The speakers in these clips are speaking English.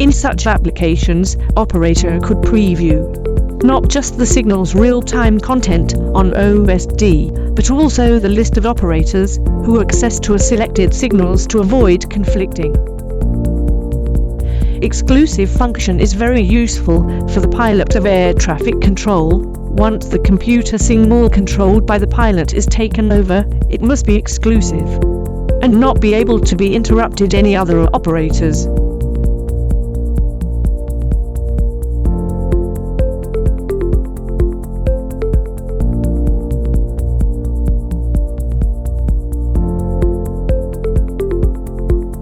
In such applications, operator could preview not just the signal's real-time content on OSD, but also the list of operators who access to a selected signals to avoid conflicting. Exclusive function is very useful for the pilot of air traffic control. Once the computer signal controlled by the pilot is taken over, it must be exclusive and not be able to be interrupted any other operators.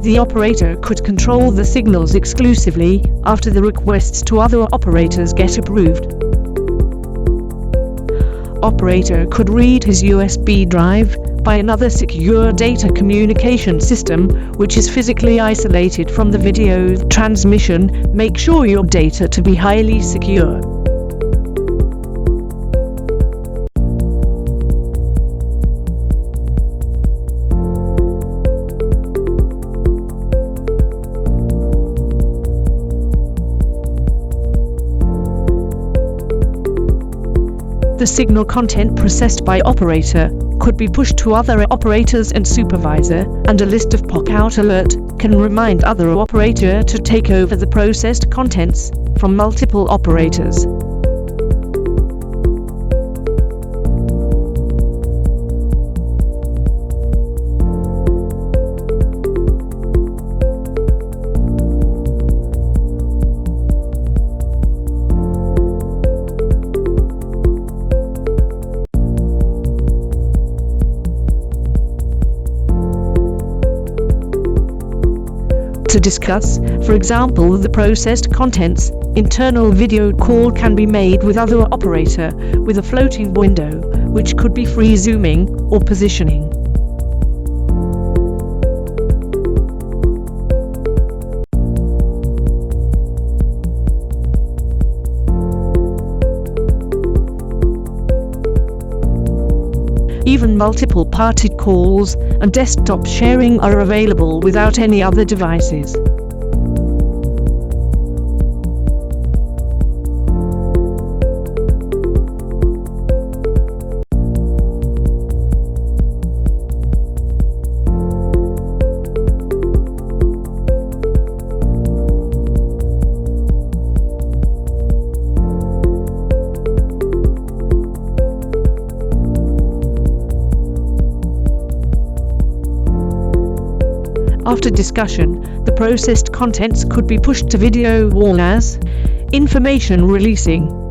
The operator could control the signals exclusively after the requests to other operators get approved. Operator could read his USB drive by another secure data communication system, which is physically isolated from the video transmission. Make sure your data to be highly secure. The signal content processed by operator could be pushed to other operators and supervisor, and a list of pop-out alert can remind other operator to take over the processed contents from multiple operators. To discuss, for example, the processed contents, internal video call can be made with other operator with a floating window, which could be free zooming or positioning. Even multiple-party calls and desktop sharing are available without any other devices. After discussion, the processed contents could be pushed to video wall as information releasing.